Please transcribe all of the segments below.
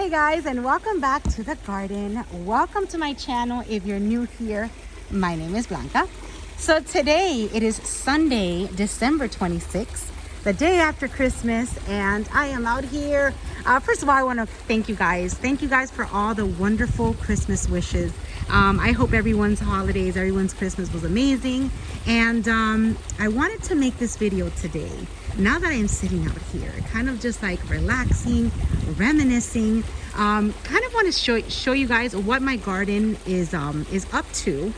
Hey guys, and welcome back to the garden. Welcome to my channel. If you're new here, my name is Blanca. So today it is Sunday, December 26th, the day after Christmas, and I am out here. First of all, I want to thank you guys. Thank you guys for all the wonderful Christmas wishes. I hope everyone's holidays, everyone's Christmas was amazing. And I wanted to make this video today. Now that I'm sitting out here, kind of just like relaxing, reminiscing, kind of want to show you guys what my garden is up to.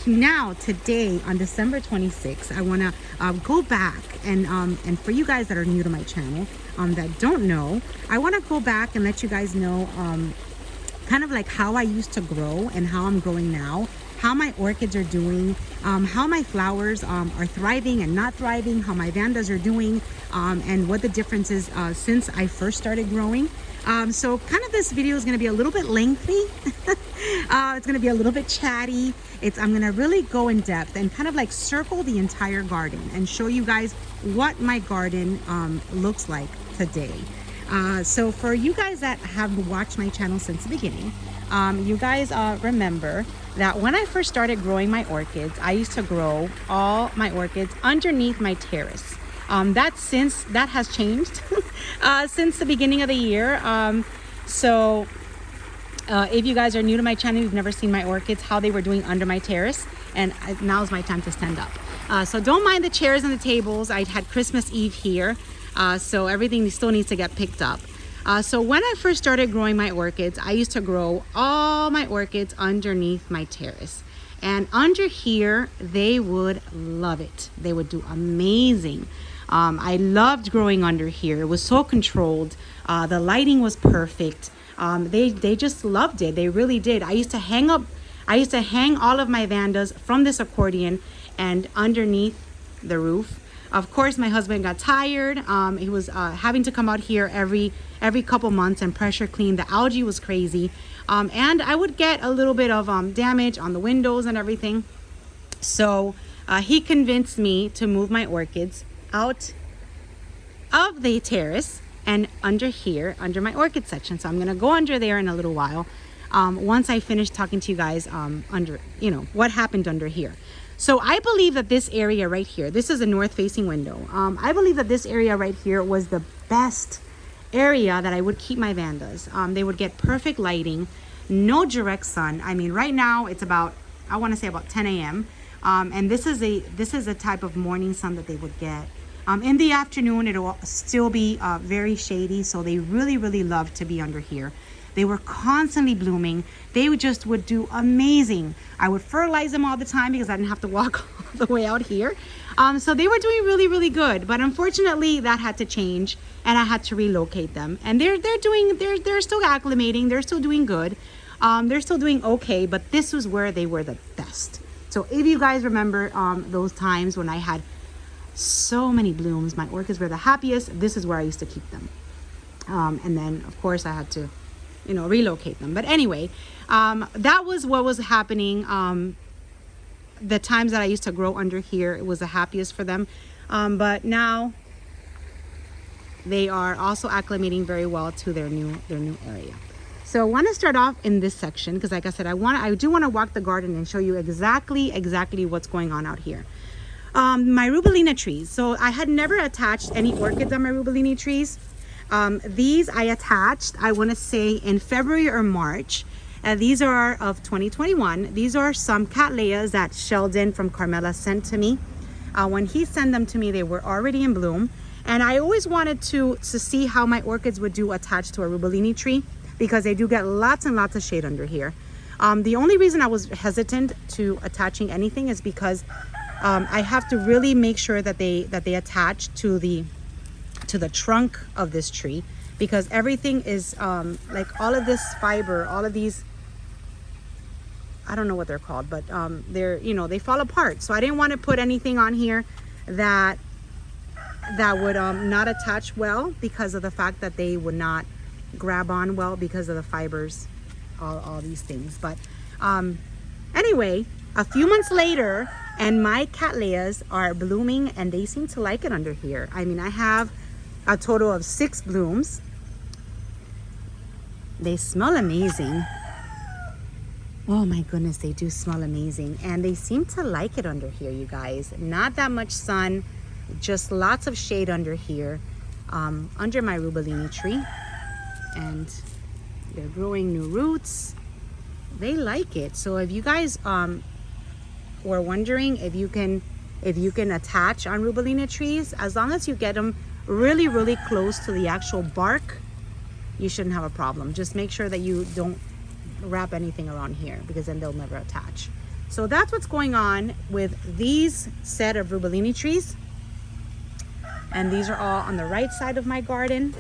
Now today on December 26th, I want to go back and for you guys that are new to my channel, that don't know, I want to go back and let you guys know kind of like how I used to grow and how I'm growing now, how my orchids are doing, how my flowers are thriving and not thriving, how my Vandas are doing, and what the difference is since I first started growing. So kind of this video is going to be a little bit lengthy. It's going to be a little bit chatty. I'm going to really go in depth and kind of like circle the entire garden and show you guys what my garden looks like today. So for you guys that have watched my channel since the beginning, you guys remember that when I first started growing my orchids, I used to grow all my orchids underneath my terrace. That has changed since the beginning of the year. So if you guys are new to my channel, you've never seen my orchids, how they were doing under my terrace, and now's my time to stand up. So don't mind the chairs and the tables. I had Christmas Eve here, so everything still needs to get picked up. So when I first started growing my orchids, I used to grow all my orchids underneath my terrace. And under here, they would love it. They would do amazing. I loved growing under here. It was so controlled. The lighting was perfect. They just loved it. They really did. I used to hang all of my Vandas from this accordion and underneath the roof. Of course, my husband got tired. He was having to come out here every couple months and pressure clean. The algae was crazy. And I would get a little bit of damage on the windows and everything. So he convinced me to move my orchids out of the terrace and under here, under my orchid section. So I'm gonna go under there in a little while. Once I finish talking to you guys under, what happened under here. So I believe that this area right here, this is a north facing window. I believe that this area right here was the best area that I would keep my Vandas. They would get perfect lighting, no direct sun. I mean, right now it's about, I want to say about 10 a.m. And this is a type of morning sun that they would get. In the afternoon, it'll still be very shady. So they really, really love to be under here. They were constantly blooming. They would do amazing. I would fertilize them all the time because I didn't have to walk all the way out here. So they were doing really, really good. But unfortunately, that had to change, and I had to relocate them. And they're still acclimating. They're still doing good. They're still doing okay. But this was where they were the best. So if you guys remember those times when I had so many blooms, my orchids were the happiest. This is where I used to keep them. And then, of course, I had to relocate them. But anyway, that was what was happening. The times that I used to grow under here, it was the happiest for them. But now they are also acclimating very well to their new area. So I want to start off in this section because, like I said, I do want to walk the garden and show you exactly what's going on out here. My rubellina trees. So I had never attached any orchids on my rubellina trees. These I attached, I want to say in February or March. These are of 2021. These are some cattleyas that Sheldon from Carmela sent to me. When he sent them to me, they were already in bloom. And I always wanted to see how my orchids would do attached to a rubellina tree because they do get lots and lots of shade under here. The only reason I was hesitant to attaching anything is because I have to really make sure that they attach to the trunk of this tree, because everything is like all of this fiber, all of these, I don't know what they're called, but they fall apart. So I didn't want to put anything on here that would not attach well because of the fact that they would not grab on well because of the fibers, all these things. But anyway, a few months later, and my cattleyas are blooming and they seem to like it under here. I mean, I have a total of 6 blooms. They smell amazing. Oh my goodness, they do smell amazing. And they seem to like it under here, you guys. Not that much sun, just lots of shade under here, under my rubellini tree. And they're growing new roots. They like it. So if you guys were wondering if you can attach on rubellina trees, as long as you get them really close to the actual bark, you shouldn't have a problem. Just make sure that you don't wrap anything around here, because then they'll never attach. So that's what's going on with these set of rubellini trees. And these are all on the right side of my garden.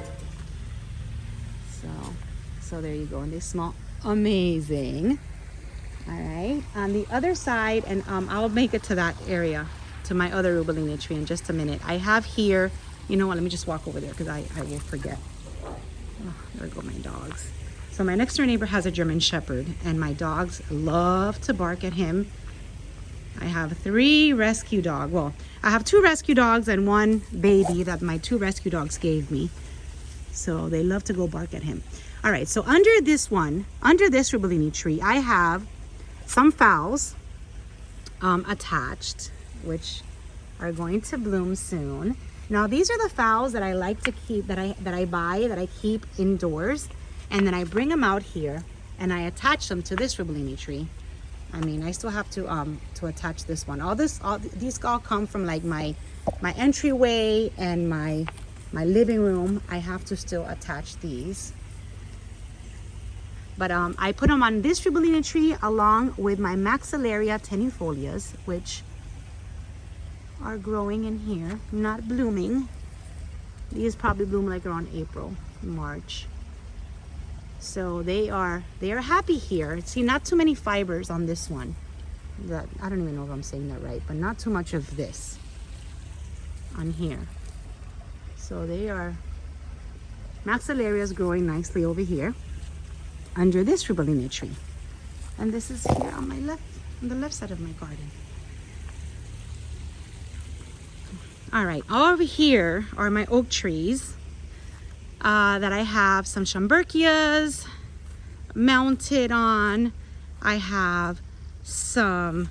So there you go, and they smell amazing. All right, on the other side, and I'll make it to that area, to my other rubellini tree in just a minute. I have here, you know what, let me just walk over there because I will forget. Oh, there go my dogs. So my next door neighbor has a German Shepherd, and my dogs love to bark at him. I have 3 rescue dogs. Well, I have 2 rescue dogs and 1 baby that my 2 rescue dogs gave me. So they love to go bark at him. All right, so under this rubellini tree, I have some phals attached, which are going to bloom soon. Now these are the phals that I like to keep, that I keep indoors, and then I bring them out here and I attach them to this rubellini tree. I mean, I still have to attach this one. These all come from like my entryway and my living room. I have to still attach these. But I put them on this rubellini tree along with my Maxillaria tenifolias, which are growing in here, not blooming. These probably bloom like around April, March. So they are happy here. See, not too many fibers on this one. I don't even know if I'm saying that right, but not too much of this on here. So they are, Maxillaria is growing nicely over here under this rubellini tree. And this is here on my left, on the left side of my garden. All right, over here are my oak trees that I have some Schomburgkias mounted on. I have some,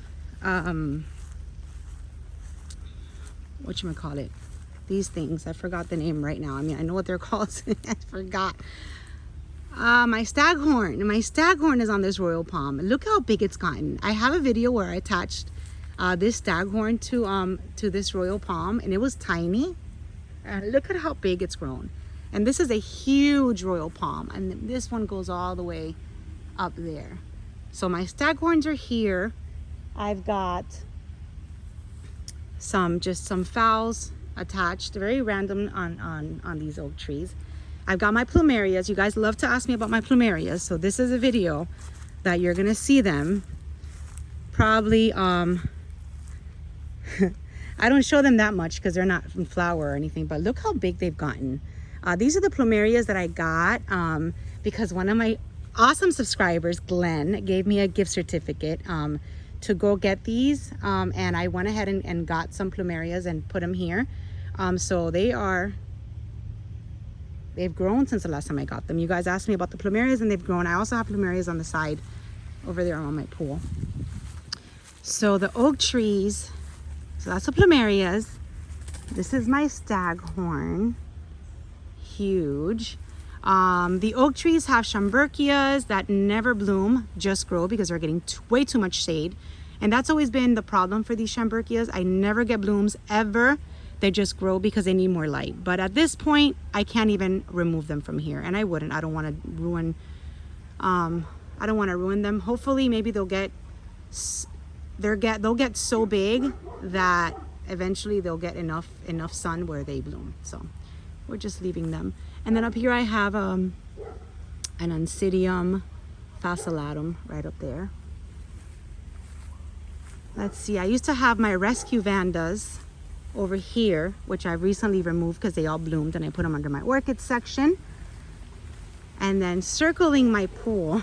whatchamacallit, these things. I forgot the name right now. I mean, I know what they're called. I forgot. My staghorn. My staghorn is on this royal palm. Look how big it's gotten. I have a video where I attached this staghorn to this royal palm, and it was tiny. And look at how big it's grown. And this is a huge royal palm, and this one goes all the way up there. So my staghorns are here. I've got just some phals attached, very random on these oak trees. I've got my plumerias. You guys love to ask me about my plumerias, so this is a video that you're gonna see them. Probably, I don't show them that much because they're not in flower or anything, but look how big they've gotten. These are the plumerias that I got because one of my awesome subscribers, Glenn, gave me a gift certificate to go get these, and I went ahead and got some plumerias and put them here. So they've grown since the last time I got them. You guys asked me about the plumerias, and they've grown. I also have plumerias on the side over there on my pool. So the oak trees, so that's the plumerias. This is my staghorn, huge. The oak trees have Schomburgkias that never bloom, just grow because they're getting way too much shade. And that's always been the problem for these Schomburgkias. I never get blooms ever. They just grow because they need more light. But at this point, I can't even remove them from here, and I wouldn't. I don't want to ruin. I don't want to ruin them. Hopefully, maybe they'll get so big that eventually they'll get enough sun where they bloom. So we're just leaving them. And then up here I have an Oncidium fascillatum right up there. Let's see. I used to have my rescue Vandas over here, which I've recently removed because they all bloomed, and I put them under my orchid section. And then circling my pool,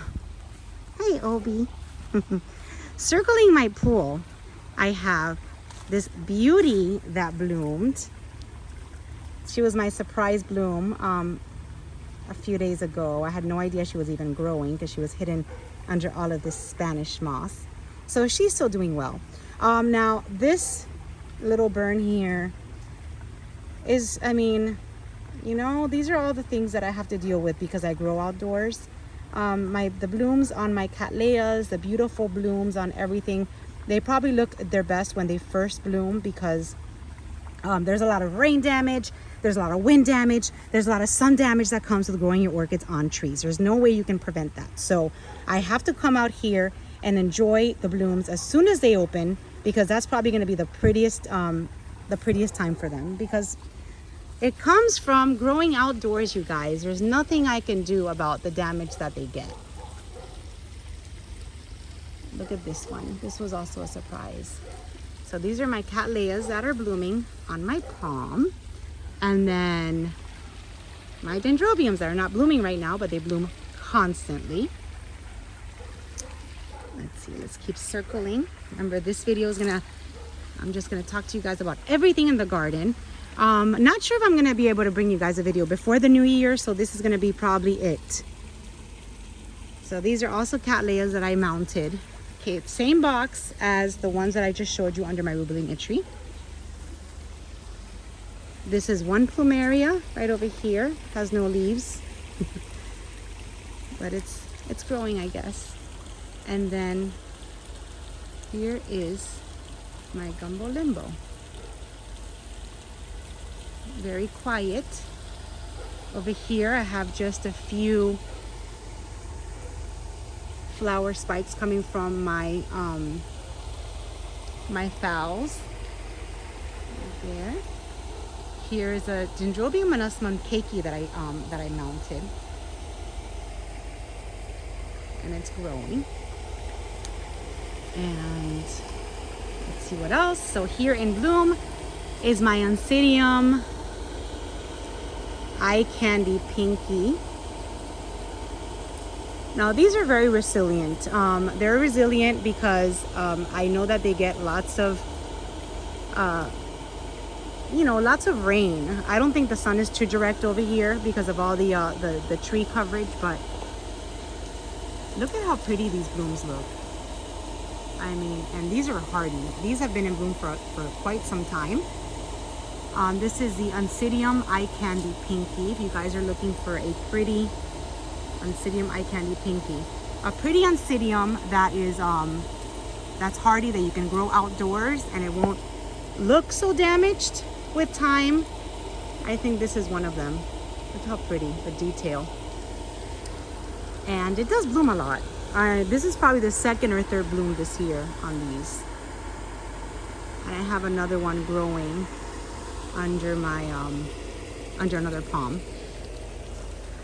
hey Obi, circling my pool, I have this beauty that bloomed. She was my surprise bloom. a few days ago. I had no idea she was even growing because she was hidden under all of this Spanish moss. So she's still doing well. Now this little burn here is, I mean, you know, these are all the things that I have to deal with because I grow outdoors. The blooms on my cattleyas, the beautiful blooms on everything, they probably look their best when they first bloom because there's a lot of rain damage, there's a lot of wind damage, there's a lot of sun damage that comes with growing your orchids on trees. There's no way you can prevent that. So I have to come out here and enjoy the blooms as soon as they open, because that's probably going to be the prettiest time for them, because it comes from growing outdoors, you guys. There's nothing I can do about the damage that they get. Look at this one. This was also a surprise. So these are my cattleyas that are blooming on my palm. And then my dendrobiums that are not blooming right now, but they bloom constantly. Let's see, let's keep circling. Remember, this video is I'm just gonna talk to you guys about everything in the garden. Not sure if I'm gonna be able to bring you guys a video before the new year, so this is gonna be probably it. So these are also cattleyas that I mounted. Okay, same box as the ones that I just showed you under my rubellina tree. This is one plumeria right over here, has no leaves, but it's growing, I guess. And then here is my gumbo limbo. Very quiet. Over here I have just a few flower spikes coming from my my phals. Right there. Here is a Dendrobium manusman keiki that I mounted, and it's growing. And let's see what else. So here in bloom is my Oncidium Eye Candy Pinky. Now these are very resilient. They're resilient because I know that they get lots of lots of rain. I don't think the sun is too direct over here because of all the tree coverage, but look at how pretty these blooms look. I mean, and these are hardy. These have been in bloom for quite some time. This is the Oncidium Eye Candy Pinky. If you guys are looking for a pretty Oncidium Eye Candy Pinky, a pretty Oncidium that is that's hardy, that you can grow outdoors and it won't look so damaged with time. I think this is one of them. Look how pretty, the detail. And it does bloom a lot. This is probably the second or third bloom this year on these. And I have another one growing under my under another palm.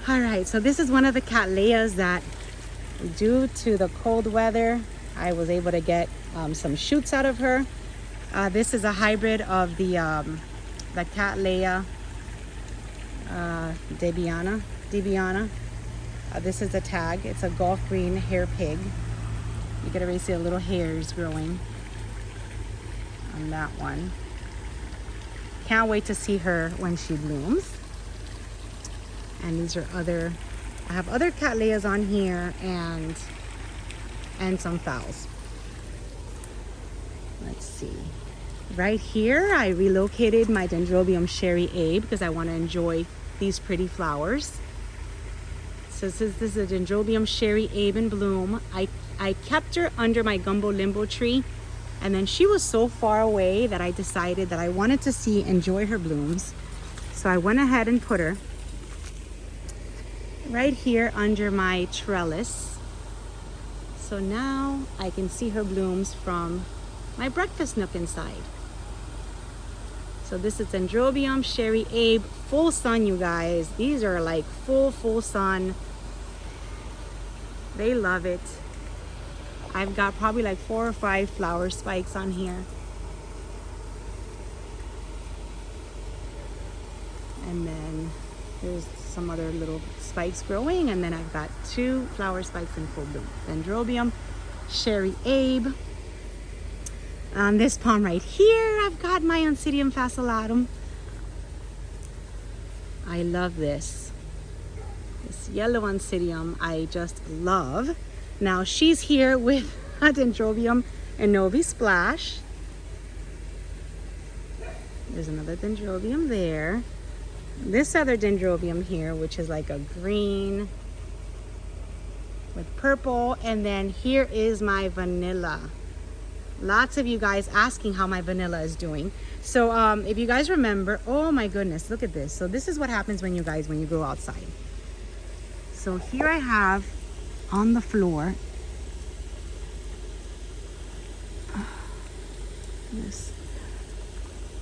All right, so this is one of the cattleyas that, due to the cold weather, I was able to get some shoots out of her. This is a hybrid of the Cattleya Debiana. This is the tag. It's a Gulf green hair pig. You can already see the little hairs growing on that one. Can't wait to see her when she blooms. And these are I have other cattleyas on here and some phals. Let's see. Right here, I relocated my Dendrobium Sherry Abe because I want to enjoy these pretty flowers. So this is a Dendrobium Sherry Abe in bloom. I kept her under my gumbo limbo tree, and then she was so far away that I decided that I wanted to enjoy her blooms. So I went ahead and put her right here under my trellis. So now I can see her blooms from my breakfast nook inside. So this is Dendrobium Sherry Abe, full sun, you guys. These are like full sun. They love it. I've got probably like 4 or 5 flower spikes on here. And then there's some other little spikes growing, and then I've got 2 flower spikes in full bloom. Dendrobium Sherry Abe. On this palm right here, I've got my Oncidium fascillatum. I love this. This yellow oncidium I just love. Now she's here with a Dendrobium and Novi Splash. There's another Dendrobium there. This other Dendrobium here, which is like a green with purple. And then here is my vanilla. Lots of you guys asking how my vanilla is doing. So if you guys remember, oh my goodness, look at this. So this is what happens when you go outside. So here I have on the floor this.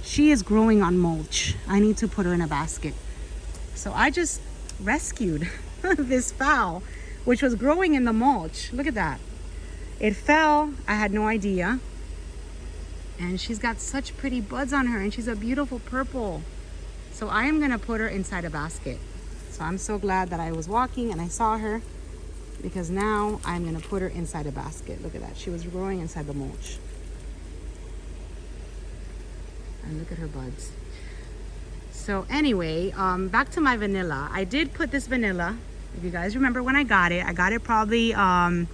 She is growing on mulch. I need to put her in a basket. So I just rescued this fowl, which was growing in the mulch. Look at that. It fell. I had no idea. And she's got such pretty buds on her, and she's a beautiful purple. So I am gonna put her inside a basket. So I'm so glad that I was walking and I saw her, because now I'm gonna put her inside a basket. Look at that. She was growing inside the mulch. And look at her buds. So anyway, back to my vanilla. I did put this vanilla, if you guys remember when I got it probably, I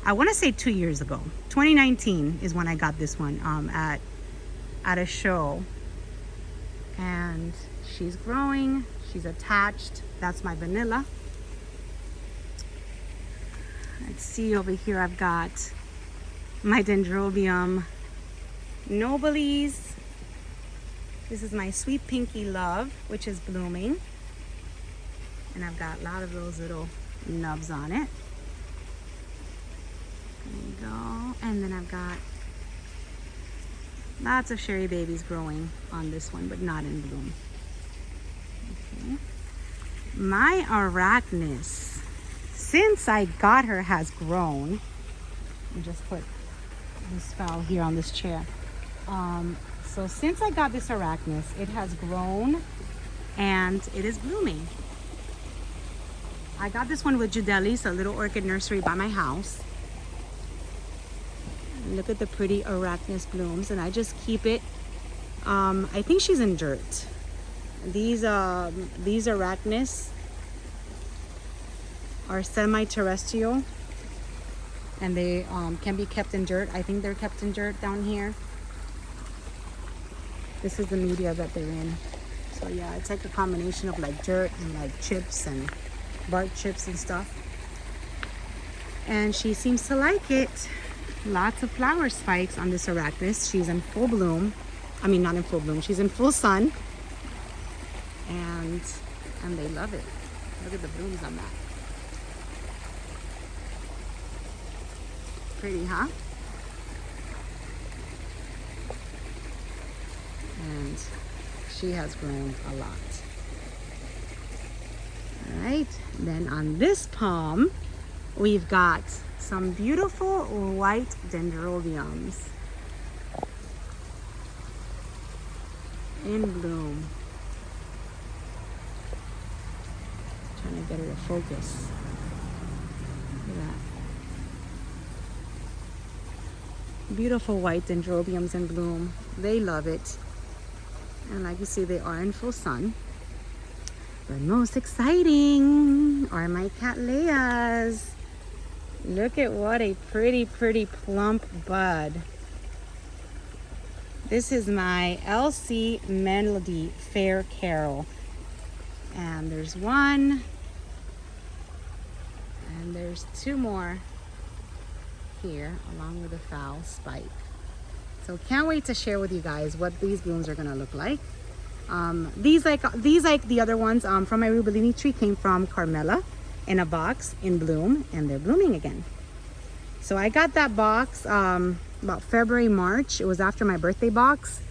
want to say 2 years ago. 2019 is when I got this one at a show. And she's growing, she's attached. That's my vanilla. Let's see, over here I've got my Dendrobium nobilis. This is my sweet pinky love, which is blooming. And I've got a lot of those little nubs on it. There you go. And then I've got lots of cherry babies growing on this one, but not in bloom. Okay. My Arachnus, since I got her, has grown. Let me just put this fowl here on this chair. So since I got this Arachnus, it has grown and it is blooming. I got this one with Judelis, a little orchid nursery by my house. Look at the pretty Arachnus blooms, and I just keep it. I think she's in dirt. These Arachnus are semi-terrestrial, and they can be kept in dirt. I think they're kept in dirt down here. This is the media that they're in. So yeah, it's like a combination of like dirt and like chips and bark chips and stuff. And she seems to like it. Lots of flower spikes on this Arachnus. She's in full bloom. I mean, not in full bloom. She's in full sun. And they love it. Look at the blooms on that. Pretty, huh? And she has grown a lot. All right, then on this palm, we've got some beautiful white Dendrobiums in bloom. Trying to get her to focus. Look at that. Beautiful white Dendrobiums in bloom. They love it. And like you see, they are in full sun. But most exciting are my Cattleyas. Look at what a pretty, pretty plump bud. This is my LC Melody Fair Carol. And there's one. And there's two more here, along with a foul spike. So can't wait to share with you guys what these blooms are gonna look like. These like the other ones from my rubellini tree came from Carmela in a box in bloom, and they're blooming again. So I got that box about February, March. It was after my birthday box,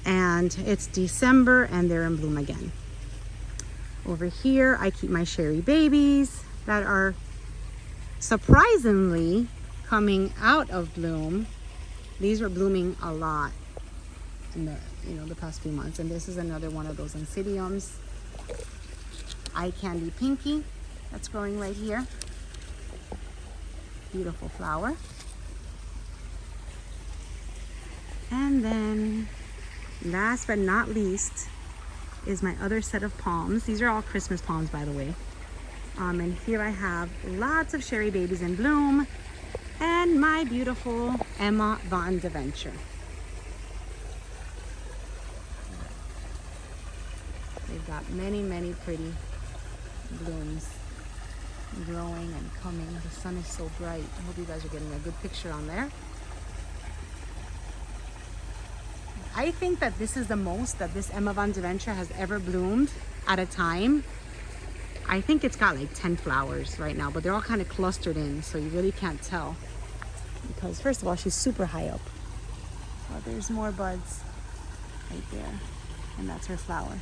and it's December and they're in bloom again. Over here I keep my cherry babies that are surprisingly coming out of bloom. These were blooming a lot in the past few months. And this is another one of those oncidiums. Eye candy pinky that's growing right here. Beautiful flower. And then last but not least is my other set of palms. These are all Christmas palms, by the way. And here I have lots of cherry babies in bloom and my beautiful Emma Vanda venture. They've got many, many pretty blooms growing and coming. The sun is so bright. I hope you guys are getting a good picture on there. I think that this is the most that this Emma Vanda venture has ever bloomed at a time. I think it's got like 10 flowers right now, but they're all kind of clustered in, so you really can't tell. Because first of all, she's super high up. Oh, there's more buds right there. And that's her flower.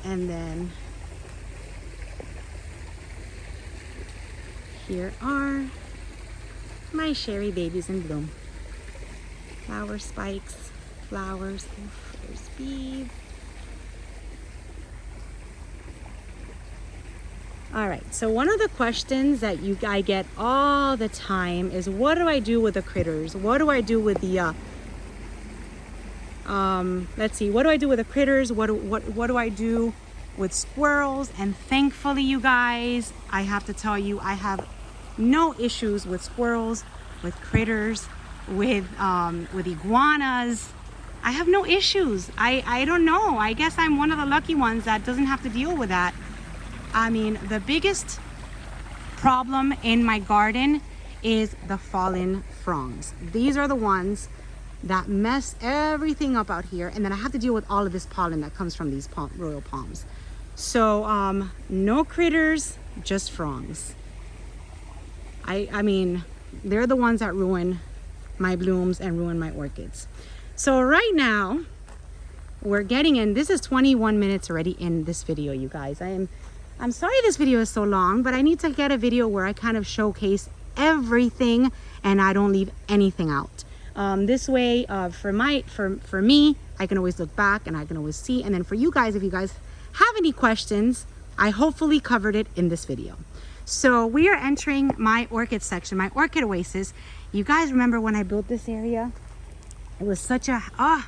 And then here are my cherry babies in bloom. Flower spikes, flowers. Oof, there's bees. All right, so one of the questions that I get all the time is, what do I do with the critters? What do I do with the let's see, what do I do with the critters? What do I do with squirrels? And thankfully, you guys, I have to tell you, I have no issues with squirrels, with critters, with iguanas. I have no issues. I don't know. I guess I'm one of the lucky ones that doesn't have to deal with that. I mean, the biggest problem in my garden is the fallen fronds. These are the ones that mess everything up out here, and then I have to deal with all of this pollen that comes from these royal palms. So no critters, just fronds. I mean, they're the ones that ruin my blooms and ruin my orchids. So right now we're getting in, this is 21 minutes already in this video, you guys. I'm sorry this video is so long, but I need to get a video where I kind of showcase everything and I don't leave anything out. This way, for me, I can always look back and I can always see. And then for you guys, if you guys have any questions, I hopefully covered it in this video. So we are entering my orchid section, my orchid oasis. You guys remember when I built this area? It was such a, I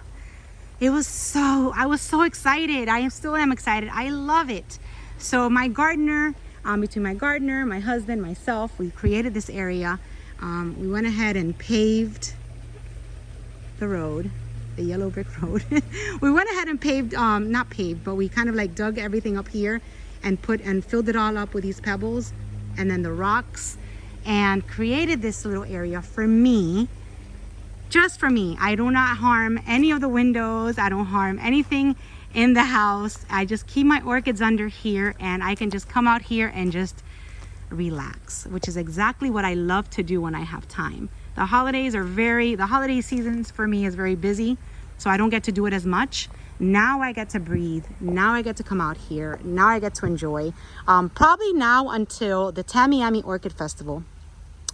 was so excited. I still am excited. I love it. So my gardener, between my gardener, my husband, myself, we created this area. We went ahead and paved the road, the yellow brick road. We went ahead and paved, not paved, but we kind of like dug everything up here and filled it all up with these pebbles and then the rocks, and created this little area for me, just for me. I do not harm any of the windows. I don't harm anything in the house. I just keep my orchids under here, and I can just come out here and just relax, which is exactly what I love to do when I have time. The holiday seasons for me is very busy, so I don't get to do it as much. Now I get to breathe. Now I get to come out here. Now I get to enjoy. Probably now until the Tamiami Orchid Festival,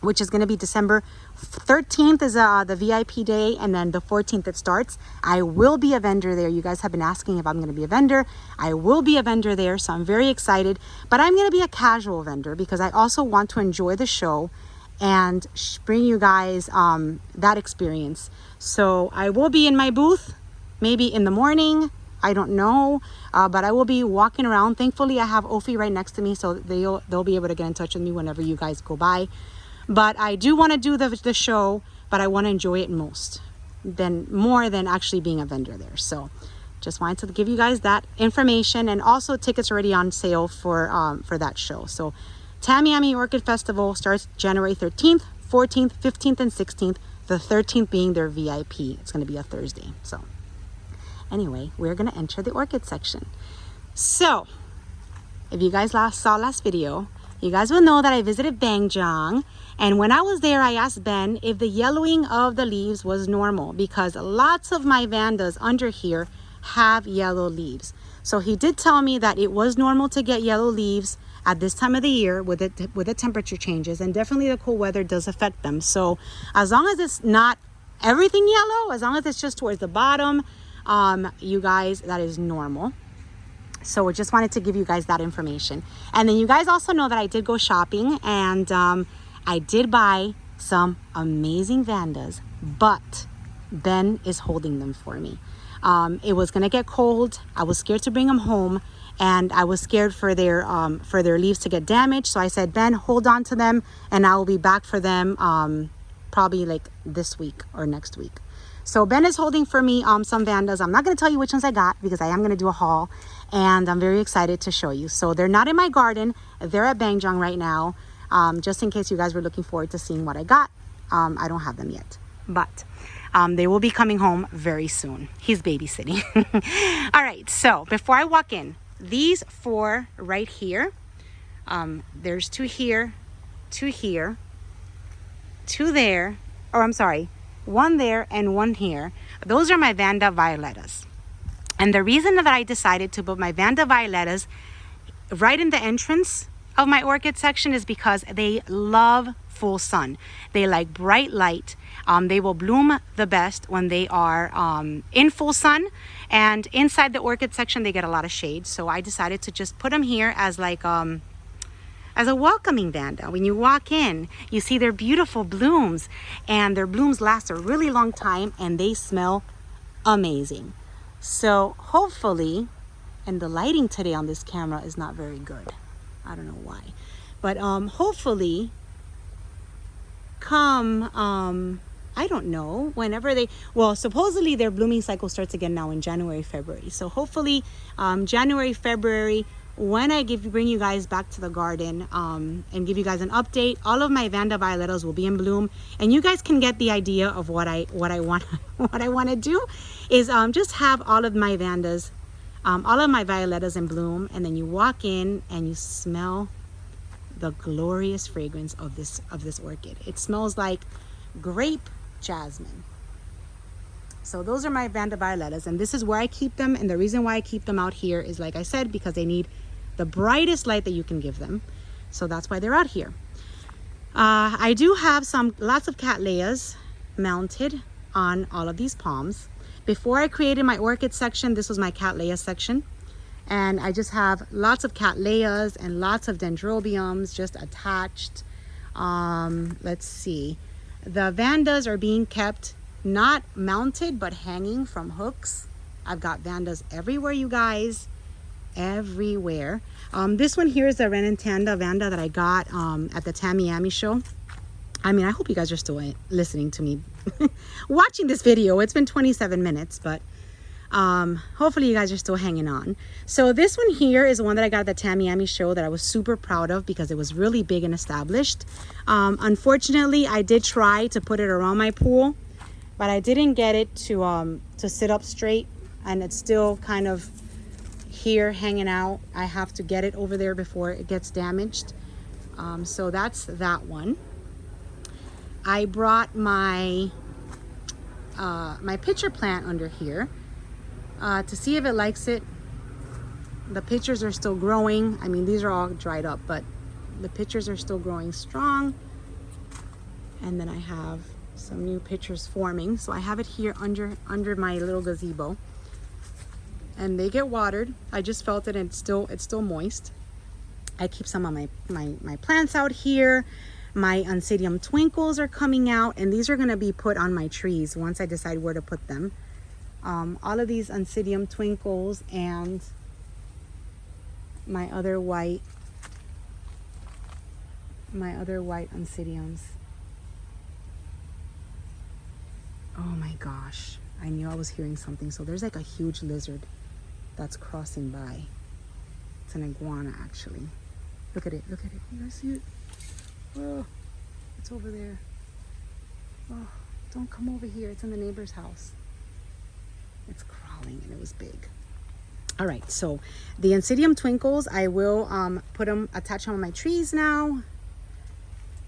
which is going to be December 13th is the VIP day, and then the 14th it starts. I will be a vendor there. You guys have been asking if I'm going to be a vendor. I will be a vendor there, so I'm very excited. But I'm going to be a casual vendor because I also want to enjoy the show and bring you guys that experience. So I will be in my booth, maybe in the morning. I don't know, but I will be walking around. Thankfully, I have Ophi right next to me, so they'll be able to get in touch with me whenever you guys go by. But I do want to do the show, but I want to enjoy it more than actually being a vendor there. So just wanted to give you guys that information, and also tickets already on sale for that show. So Tamiami Orchid Festival starts January 13th, 14th, 15th, and 16th. The 13th being their VIP. It's going to be a Thursday. So anyway, we're going to enter the orchid section. So if you guys saw last video, you guys will know that I visited Bangjong, and when I was there, I asked Ben if the yellowing of the leaves was normal, because lots of my Vandas under here have yellow leaves. So he did tell me that it was normal to get yellow leaves at this time of the year with the temperature changes, and definitely the cool weather does affect them. So as long as it's not everything yellow, as long as it's just towards the bottom, you guys, that is normal. So I just wanted to give you guys that information. And then you guys also know that I did go shopping, and I did buy some amazing Vandas, but Ben is holding them for me. It was gonna get cold. I was scared to bring them home, and I was scared for their leaves to get damaged. So I said, Ben, hold on to them, and I will be back for them probably like this week or next week. So Ben is holding for me some Vandas. I'm not going to tell you which ones I got because I am going to do a haul, and I'm very excited to show you. So they're not in my garden. They're at Bangjong right now. Just in case you guys were looking forward to seeing what I got. I don't have them yet, but they will be coming home very soon. He's babysitting. All right, so before I walk in, these 4 right here, there's 2 here, 2 here, 2 there, or I'm sorry, 1 there and 1 here. Those are my Vanda violettas. And the reason that I decided to put my Vanda violettas right in the entrance of my orchid section is because they love full sun. They like bright light. They will bloom the best when they are in full sun, and inside the orchid section they get a lot of shade. So I decided to just put them here as like as a welcoming Vanda. When you walk in, you see their beautiful blooms, and their blooms last a really long time, and they smell amazing. So hopefully, and the lighting today on this camera is not very good. I don't know why, but hopefully come I don't know, whenever they, well, supposedly their blooming cycle starts again now in January, February. So hopefully January, February, when I bring you guys back to the garden and give you guys an update, all of my Vanda violettas will be in bloom, and you guys can get the idea of what I want what I want to do is just have all of my Vandas, all of my violettas in bloom, and then you walk in and you smell the glorious fragrance of this orchid. It smells like grape jasmine. So those are my Vanda violettas, and this is where I keep them. And the reason why I keep them out here is, like I said, because they need the brightest light that you can give them. So that's why they're out here. I do have lots of cattleyas mounted on all of these palms. Before I created my orchid section, this was my cattleya section. And I just have lots of cattleyas and lots of dendrobiums just attached. Let's see. The Vandas are being kept not mounted, but hanging from hooks. I've got Vandas everywhere, you guys. Everywhere. This one here is the Renentanda Vanda that I got at the Tamiami show. I mean, I hope you guys are still listening to me watching this video. It's been 27 minutes, but hopefully you guys are still hanging on. So this one here is one that I got at the Tamiami show that I was super proud of because it was really big and established. Unfortunately, I did try to put it around my pool, but I didn't get it to sit up straight, and it's still kind of here hanging out. I have to get it over there before it gets damaged. So that's that one. I brought my my pitcher plant under here to see if it likes it. The pitchers are still growing. I mean, these are all dried up, but the pitchers are still growing strong. And then I have some new pitchers forming. So I have it here under my little gazebo, and they get watered. I just felt it, and it's still moist. I keep some of my plants out here. My Oncidium twinkles are coming out, and these are going to be put on my trees once I decide where to put them. All of these Oncidium twinkles and my other white Oncidiums. Oh my gosh, I knew I was hearing something. So there's like a huge lizard that's crossing by. It's an iguana, actually. Look at it, look at it. You guys see it? Oh, it's over there. Oh, don't come over here. It's in the neighbor's house. It's crawling, and it was big. All right, so the Oncidium twinkles, I will attach them on my trees now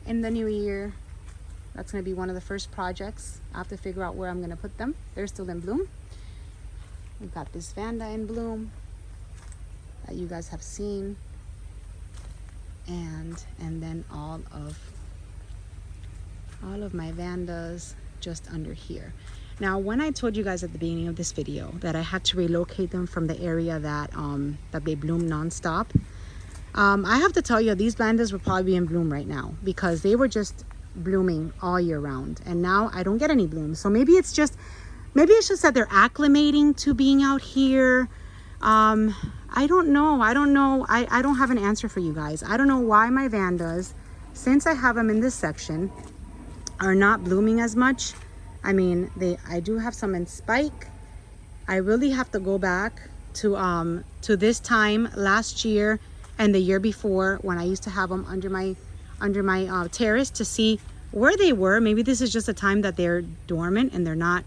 in the new year. That's going to be one of the first projects. I have to figure out where I'm going to put them. They're still in bloom. We've got this Vanda in bloom that you guys have seen, and then all of my Vandas just under here. Now, when I told you guys at the beginning of this video that I had to relocate them from the area that they bloom nonstop, I have to tell you, these Vandas will probably be in bloom right now because they were just blooming all year round, and now I don't get any blooms. So maybe it's just that they're acclimating to being out here. I don't know. I don't have an answer for you guys. I don't know why my Vandas, since I have them in this section, are not blooming as much. I mean, I do have some in spike. I really have to go back to this time last year and the year before when I used to have them under my terrace to see where they were. Maybe this is just a time that they're dormant and they're not,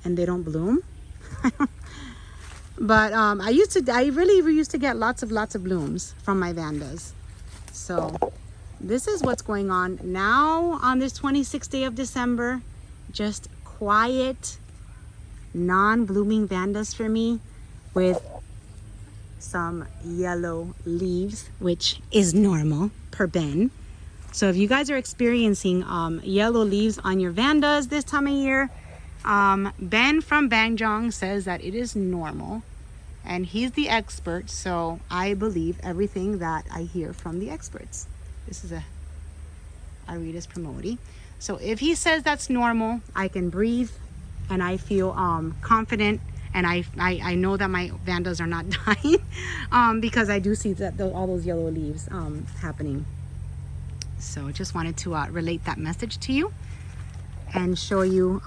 and they don't bloom. But I really used to get lots of blooms from my Vandas. So this is what's going on now on this 26th day of December. Just quiet, non-blooming Vandas for me with some yellow leaves, which is normal per Ben. So if you guys are experiencing yellow leaves on your Vandas this time of year, Ben from Bangjong says that it is normal, and he's the expert, so I believe everything that I hear from the experts. This is a Aritas promoting. So if he says that's normal, I can breathe and I feel confident, and I know that my Vandas are not dying because I do see that all those yellow leaves happening. So just wanted to relate that message to you and show you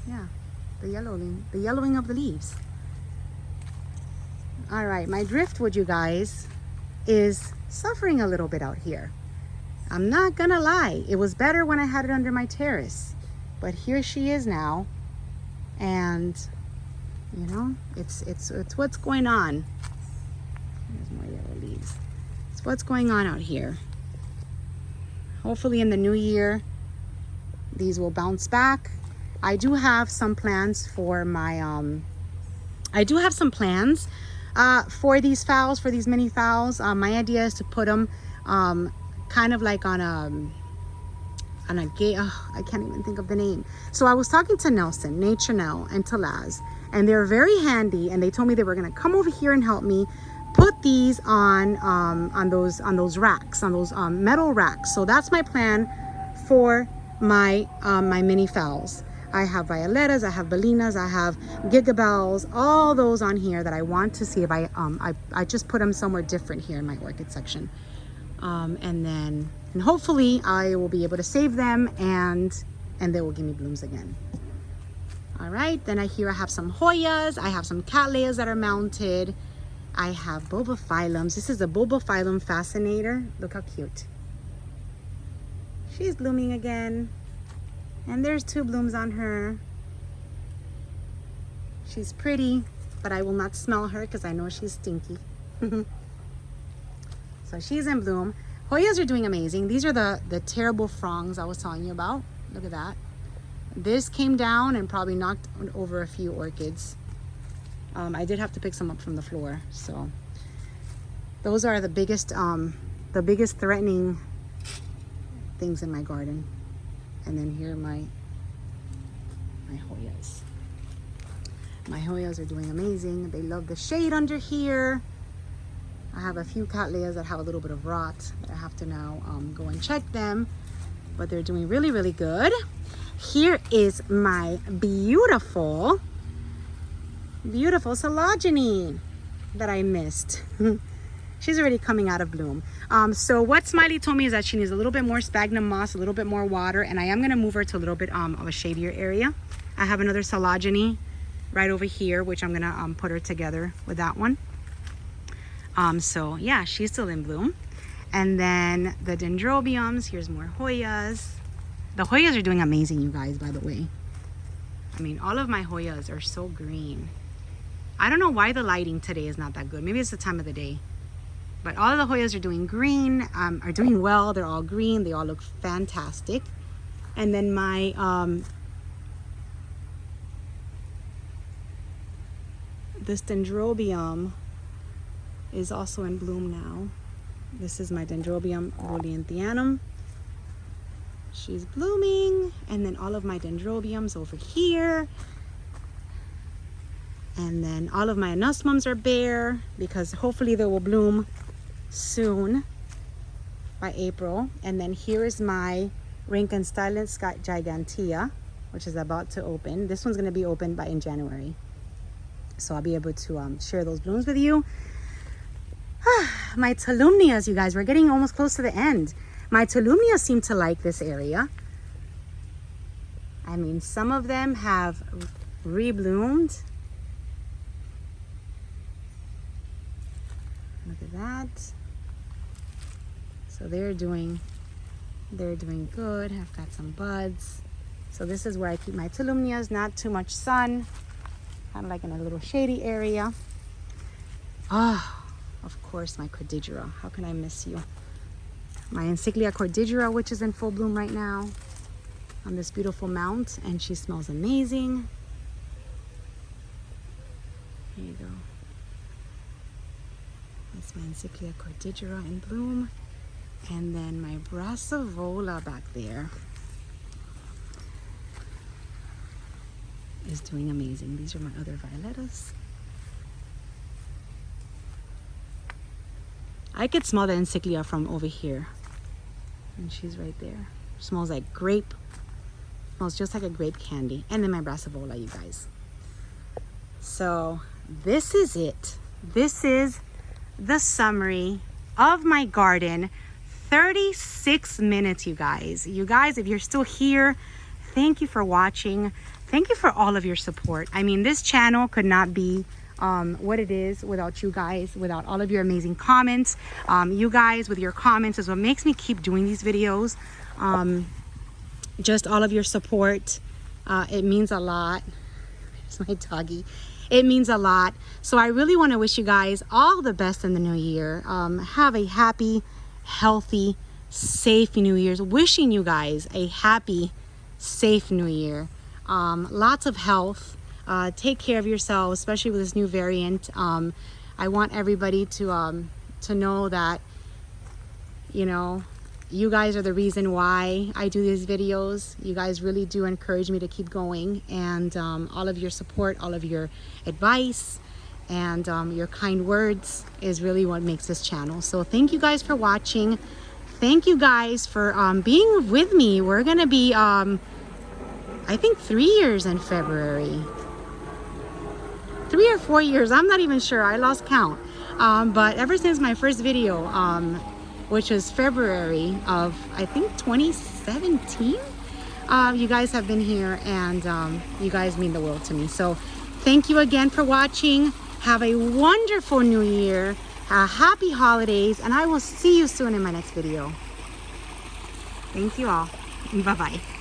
yeah, the yellowing of the leaves. All right, my driftwood, you guys, is suffering a little bit out here. I'm not gonna lie, it was better when I had it under my terrace, but here she is now, and you know, it's what's going on. There's more yellow leaves. It's what's going on out here. Hopefully in the new year these will bounce back. I do have some plans for my for these phals, for these mini phals. My idea is to put them kind of like on a gate. I can't even think of the name. So I was talking to Nelson, Naturenel, and Talaz, and they're very handy, and they told me they were gonna come over here and help me put these on those racks, on those metal racks. So that's my plan for my my mini phals. I have violettas, I have bellinas, I have gigabells, all those on here that I want to see if I just put them somewhere different here in my orchid section. And hopefully I will be able to save them and they will give me blooms again. All right, then I have some Hoyas, I have some cattleyas that are mounted. I have bulbophyllums. This is a bulbophyllum fascinator. Look how cute. She's blooming again. And there's 2 blooms on her. She's pretty, but I will not smell her because I know she's stinky. So she's in bloom. Hoyas are doing amazing. These are the terrible fronds I was telling you about. Look at that. This came down and probably knocked over a few orchids. I did have to pick some up from the floor. So those are the biggest threatening things in my garden. And then here are my Hoyas. My Hoyas are doing amazing. They love the shade under here. I have a few cattleyas that have a little bit of rot, but I have to now go and check them. But they're doing really, really good. Here is my beautiful Sologeny that I missed. She's already coming out of bloom. So what Smiley told me is that she needs a little bit more sphagnum moss, a little bit more water, and I am gonna move her to a little bit of a shadier area. I have another Sologeny right over here, which I'm gonna put her together with that one. So yeah, she's still in bloom. And then the Dendrobiums, here's more Hoyas. The Hoyas are doing amazing, you guys, by the way. I mean, all of my Hoyas are so green. I don't know why the lighting today is not that good. Maybe it's the time of the day. But all of the Hoyas are doing green, are doing well. They're all green. They all look fantastic. And then my this Dendrobium is also in bloom now. This is my Dendrobium oleanthianum. She's blooming. And then all of my Dendrobiums over here. And then all of my anosmums are bare because hopefully they will bloom soon by April. And then here is my Rinkenstylus gigantea, which is about to open. This one's going to be open in January. So I'll be able to share those blooms with you. My tolumnias, you guys, we're getting almost close to the end. My tolumnias seem to like this area. I mean, some of them have rebloomed. Look at that. So they're doing good. I've got some buds. So this is where I keep my tolumnias, not too much sun, kind of like in a little shady area. Of course, my cordillera. How can I miss you? My Encyclia cordillera, which is in full bloom right now on this beautiful mount, and she smells amazing. There you go. That's my Encyclia cordillera in bloom. And then my brassavola back there is doing amazing. These are my other violettas. I could smell the Encyclia from over here. And she's right there. Smells like grape. Smells just like a grape candy. And then my brassavola, you guys. So this is it. This is the summary of my garden. 36 minutes, you guys. You guys, if you're still here, thank you for watching. Thank you for all of your support. I mean, this channel could not be what it is without you guys, without all of your amazing comments. You guys with your comments is what makes me keep doing these videos. Just all of your support. It means a lot. There's my doggy. It means a lot. So I really want to wish you guys all the best in the new year. Have a happy, healthy, safe New Year's. Wishing you guys a happy, safe New Year. Lots of health. Take care of yourselves, especially with this new variant. I want everybody to know that, you know, you guys are the reason why I do these videos. You guys really do encourage me to keep going, and all of your support, all of your advice, and your kind words is really what makes this channel. So thank you guys for watching. Thank you guys for being with me. We're gonna be I think 3 years in February. 3 or 4 years, I'm not even sure, I lost count. But ever since my first video, which was February of, I think, 2017, you guys have been here, and you guys mean the world to me. So thank you again for watching. Have a wonderful new year, happy holidays, and I will see you soon in my next video. Thank you all. Bye-bye.